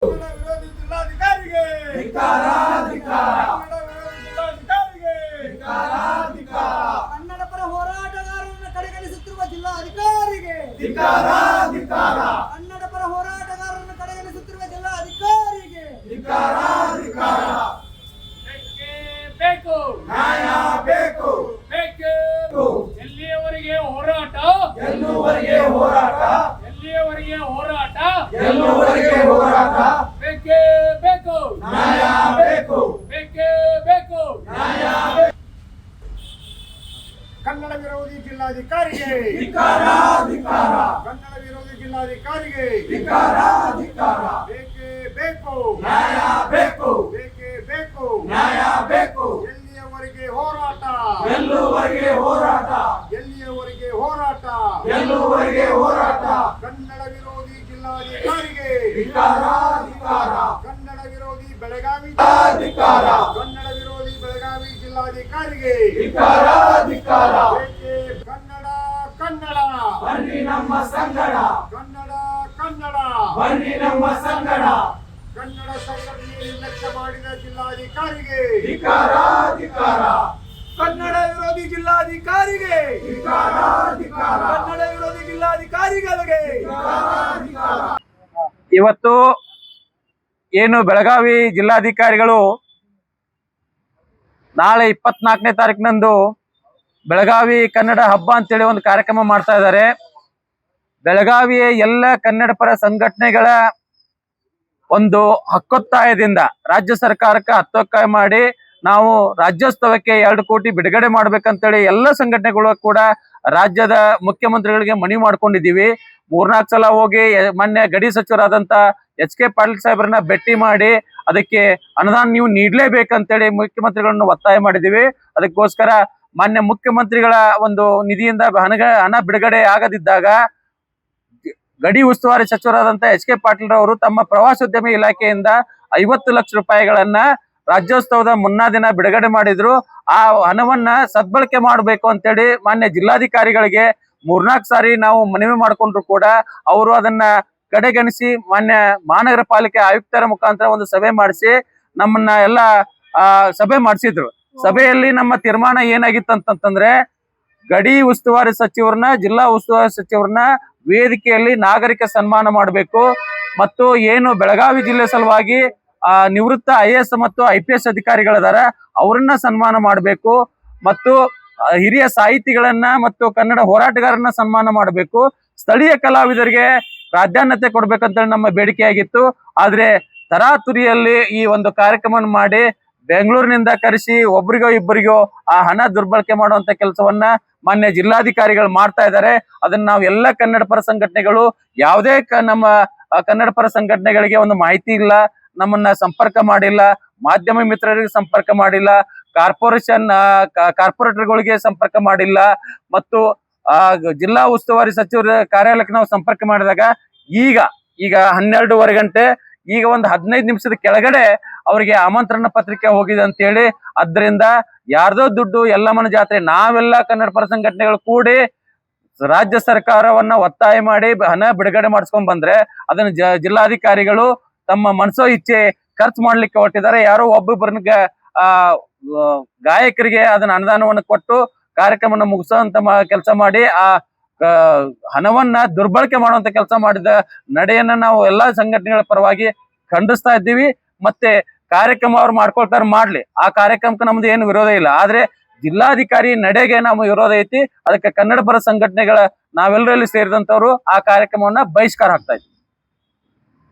ವಿರೋಧಿ ಜಿಲ್ಲಾಧಿಕಾರಿಗೆ ಕನ್ನಡ ಪರ ಹೋರಾಟಗಾರರನ್ನು ಕಡೆಗಣಿಸುತ್ತಿರುವ ಜಿಲ್ಲಾಧಿಕಾರಿಗೆ ಕನ್ನಡ ಪರ ಹೋರಾಟಗಾರರನ್ನು ಕಡೆಗಣಿಸುತ್ತಿರುವ ಜಿಲ್ಲಾಧಿಕಾರಿಗೆ ಬೇಕು ನ್ಯಾಯ ಬೇಕು ಬೇಕೇ ಎಲ್ಲಿಯವರೆಗೆ ಹೋರಾಟ ಬೇಕೇ ಬೇಕು ನ್ಯಾಯ ಬೇಕು ಬೇಕೇ ಬೇಕು ಕನ್ನಡ ವಿರೋಧಿ ಜಿಲ್ಲಾಧಿಕಾರಿಗೆ ಕನ್ನಡ ವಿರೋಧಿ ಜಿಲ್ಲಾಧಿಕಾರಿಗೆ ಬೇಕೇ ಬೇಕು ನ್ಯಾಯ ಬೇಕು ಬೇಕೇ ಬೇಕು ನ್ಯಾಯ ಬೇಕು ಎಲ್ಲಿಯವರೆಗೆ ಹೋರಾಟ ಗೆಲ್ಲುವರೆಗೆ ಹೋರಾಟ ಎಲ್ಲಿಯವರೆಗೆ ಹೋರಾಟ ಗೆಲ್ಲುವರೆಗೆ ಹೋರಾಟ ಕನ್ನಡ ವಿರೋಧಿ ಜಿಲ್ಲಾಧಿಕಾರಿಗೆ ಕನ್ನಡ ವಿರೋಧಿ ಬೆಳಗಾವಿ ಕನ್ನಡ ವಿರೋಧಿ ಬೆಳಗಾವಿ ಜಿಲ್ಲಾಧಿಕಾರಿಗೆ ಬೇಕೇ ಕನ್ನಡ ಕನ್ನಡ ಬನ್ನಿ ನಮ್ಮ ಸಂಗಡ ಕನ್ನಡ ಕನ್ನಡ ಬನ್ನಿ ನಮ್ಮ ಸಂಗಡ ಕನ್ನಡ ಸಂಘಟನೆ ನಿರ್ಲಕ್ಷ್ಯ ಮಾಡಿದ ಜಿಲ್ಲಾಧಿಕಾರಿಗೆ ಕನ್ನಡ ವಿರೋಧಿ ಜಿಲ್ಲಾಧಿಕಾರಿಗೆ ಕನ್ನಡ ವಿರೋಧಿ ಜಿಲ್ಲಾಧಿಕಾರಿಗಳಿಗೆ ಇವತ್ತು ಏನು ಬೆಳಗಾವಿ ಜಿಲ್ಲಾಧಿಕಾರಿಗಳು ನಾಳೆ 24ನೇ ತಾರೀಕಿನಂದು ಬೆಳಗಾವಿ ಕನ್ನಡ ಹಬ್ಬ ಅಂತೇಳಿ ಒಂದು ಕಾರ್ಯಕ್ರಮ ಮಾಡ್ತಾ ಇದ್ದಾರೆ. ಬೆಳಗಾವಿಯ ಎಲ್ಲ ಕನ್ನಡ ಪರ ಸಂಘಟನೆಗಳ ಒಂದು ಹಕ್ಕೊತ್ತಾಯದಿಂದ ರಾಜ್ಯ ಸರ್ಕಾರಕ್ಕೆ ಹತ್ತೊತ್ತಾಯ ಮಾಡಿ ನಾವು ರಾಜ್ಯೋತ್ಸವಕ್ಕೆ 2 ಕೋಟಿ ಬಿಡುಗಡೆ ಮಾಡ್ಬೇಕಂತೇಳಿ ಎಲ್ಲ ಸಂಘಟನೆಗಳು ಕೂಡ ರಾಜ್ಯದ ಮುಖ್ಯಮಂತ್ರಿಗಳಿಗೆ ಮನವಿ ಮಾಡ್ಕೊಂಡಿದ್ದೀವಿ. 3-4 ಸಲ ಹೋಗಿ ಮೊನ್ನೆ ಗಡಿ ಸಚಿವರಾದಂತ HK ಪಾಟೀಲ್ ಸಾಹೇಬ್ರನ್ನ ಭೇಟಿ ಮಾಡಿ ಅದಕ್ಕೆ ಅನುದಾನ ನೀವು ನೀಡಲೇಬೇಕಂತೇಳಿ ಮುಖ್ಯಮಂತ್ರಿಗಳನ್ನು ಒತ್ತಾಯ ಮಾಡಿದ್ದೀವಿ. ಅದಕ್ಕೋಸ್ಕರ ಮಾನ್ಯ ಮುಖ್ಯಮಂತ್ರಿಗಳ ಒಂದು ನಿಧಿಯಿಂದ ಹಣ ಬಿಡುಗಡೆ ಆಗದಿದ್ದಾಗ ಗಡಿ ಉಸ್ತುವಾರಿ ಸಚಿವರಾದಂತ HK ಪಾಟೀಲ್ ರವರು ತಮ್ಮ ಪ್ರವಾಸೋದ್ಯಮ ಇಲಾಖೆಯಿಂದ 50 ಲಕ್ಷ ರೂಪಾಯಿಗಳನ್ನ ರಾಜ್ಯೋತ್ಸವದ ಮುನ್ನಾ ದಿನ ಬಿಡುಗಡೆ ಮಾಡಿದ್ರು. ಆ ಹಣವನ್ನ ಸದ್ಬಳಕೆ ಮಾಡಬೇಕು ಅಂತೇಳಿ ಮಾನ್ಯ ಜಿಲ್ಲಾಧಿಕಾರಿಗಳಿಗೆ 3-4 ಸಾರಿ ನಾವು ಮನವಿ ಮಾಡಿಕೊಂಡ್ರು ಕೂಡ ಅವರು ಅದನ್ನ ಕಡೆಗಣಿಸಿ ಮಾನ್ಯ ಮಹಾನಗರ ಪಾಲಿಕೆ ಆಯುಕ್ತರ ಮುಖಾಂತರ ಒಂದು ಸಭೆ ಮಾಡಿಸಿ ನಮ್ಮನ್ನ ಎಲ್ಲ ಸಭೆ ಮಾಡಿಸಿದ್ರು. ಸಭೆಯಲ್ಲಿ ನಮ್ಮ ತೀರ್ಮಾನ ಏನಾಗಿತ್ತು ಅಂತಂದ್ರೆ ಗಡಿ ಉಸ್ತುವಾರಿ ಸಚಿವರನ್ನ ಜಿಲ್ಲಾ ಉಸ್ತುವಾರಿ ಸಚಿವರನ್ನ ವೇದಿಕೆಯಲ್ಲಿ ನಾಗರಿಕ ಸನ್ಮಾನ ಮಾಡಬೇಕು ಮತ್ತು ಏನು ಬೆಳಗಾವಿ ಜಿಲ್ಲೆ ಸಲುವಾಗಿ ನಿವೃತ್ತ IAS ಮತ್ತು IPS ಅಧಿಕಾರಿಗಳಿದಾರ ಅವರನ್ನ ಸನ್ಮಾನ ಮಾಡಬೇಕು ಮತ್ತು ಹಿರಿಯ ಸಾಹಿತಿಗಳನ್ನ ಮತ್ತು ಕನ್ನಡ ಹೋರಾಟಗಾರರನ್ನ ಸನ್ಮಾನ ಮಾಡಬೇಕು. ಸ್ಥಳೀಯ ಕಲಾವಿದರಿಗೆ ಪ್ರಾಧಾನ್ಯತೆ ಕೊಡ್ಬೇಕಂತ ನಮ್ಮ ಬೇಡಿಕೆಯಾಗಿತ್ತು. ಆದ್ರೆ ತರಾತುರಿಯಲ್ಲಿ ಈ ಒಂದು ಕಾರ್ಯಕ್ರಮ ಮಾಡಿ ಬೆಂಗಳೂರಿನಿಂದ ಕರೆಸಿ ಒಬ್ಬರಿಗೋ ಇಬ್ಬರಿಗೋ ಆ ಹಣ ದುರ್ಬಳಕೆ ಮಾಡುವಂತ ಕೆಲಸವನ್ನ ಮಾನ್ಯ ಜಿಲ್ಲಾಧಿಕಾರಿಗಳು ಮಾಡ್ತಾ ಇದ್ದಾರೆ. ಅದನ್ನ ನಾವು ಎಲ್ಲ ಕನ್ನಡ ಪರ ಸಂಘಟನೆಗಳು ಯಾವುದೇ ನಮ್ಮ ಕನ್ನಡ ಪರ ಸಂಘಟನೆಗಳಿಗೆ ಒಂದು ಮಾಹಿತಿ ಇಲ್ಲ, ನಮ್ಮನ್ನ ಸಂಪರ್ಕ ಮಾಡಿಲ್ಲ, ಮಾಧ್ಯಮ ಮಿತ್ರರಿಗೆ ಸಂಪರ್ಕ ಮಾಡಿಲ್ಲ, ಕಾರ್ಪೊರೇಟರ್ಗಳಿಗೆ ಸಂಪರ್ಕ ಮಾಡಿಲ್ಲ ಮತ್ತು ಜಿಲ್ಲಾ ಉಸ್ತುವಾರಿ ಸಚಿವರ ಕಾರ್ಯಾಲಯಕ್ಕೆ ನಾವು ಸಂಪರ್ಕ ಮಾಡಿದಾಗ ಈಗ 12:15 ಗಂಟೆ ಈಗ ಒಂದು 15 ನಿಮಿಷದ ಕೆಳಗಡೆ ಅವರಿಗೆ ಆಮಂತ್ರಣ ಪತ್ರಿಕೆ ಹೋಗಿದೆ ಅಂತ ಹೇಳಿ, ಅದರಿಂದ ಯಾರ್ದೋ ದುಡ್ಡು ಎಲ್ಲಮ್ಮನ ಜಾತ್ರೆ ನಾವೆಲ್ಲ ಕನ್ನಡ ಪರ ಸಂಘಟನೆಗಳು ಕೂಡಿ ರಾಜ್ಯ ಸರ್ಕಾರವನ್ನ ಒತ್ತಾಯ ಮಾಡಿ ಹಣ ಬಿಡುಗಡೆ ಮಾಡಿಸ್ಕೊಂಡ್ ಬಂದ್ರೆ ಅದನ್ನ ಜಿಲ್ಲಾಧಿಕಾರಿಗಳು ತಮ್ಮ ಮನಸೋ ಇಚ್ಛೆ ಖರ್ಚು ಮಾಡ್ಲಿಕ್ಕೆ ಹೊರಟಿದ್ದಾರೆ. ಯಾರೋ ಒಬ್ಬೊಬ್ಬರನ್ನ ಗಾಯಕರಿಗೆ ಅದನ್ನ ಅನುದಾನವನ್ನು ಕೊಟ್ಟು ಕಾರ್ಯಕ್ರಮನ ಮುಗಿಸುವಂತ ಕೆಲಸ ಮಾಡಿ ಆ ಹಣವನ್ನ ದುರ್ಬಳಕೆ ಮಾಡುವಂತ ಕೆಲಸ ಮಾಡಿದ ನಡೆಯನ್ನ ನಾವು ಎಲ್ಲಾ ಸಂಘಟನೆಗಳ ಪರವಾಗಿ ಖಂಡಿಸ್ತಾ ಇದ್ದೀವಿ. ಮತ್ತೆ ಕಾರ್ಯಕ್ರಮ ಅವ್ರು ಮಾಡ್ಕೊಳ್ತಾರೆ ಮಾಡ್ಲಿ, ಆ ಕಾರ್ಯಕ್ರಮಕ್ಕೆ ನಮ್ದು ಏನು ವಿರೋಧ ಇಲ್ಲ. ಆದ್ರೆ ಜಿಲ್ಲಾಧಿಕಾರಿ ನಡೆಗೆ ನಾವು ವಿರೋಧ ಐತಿ. ಅದಕ್ಕೆ ಕನ್ನಡ ಪರ ಸಂಘಟನೆಗಳ ನಾವೆಲ್ಲರಲ್ಲಿ ಸೇರಿದಂತವ್ರು ಆ ಕಾರ್ಯಕ್ರಮವನ್ನ ಬಹಿಷ್ಕಾರ ಹಾಕ್ತಾ ಇದ್ವಿ.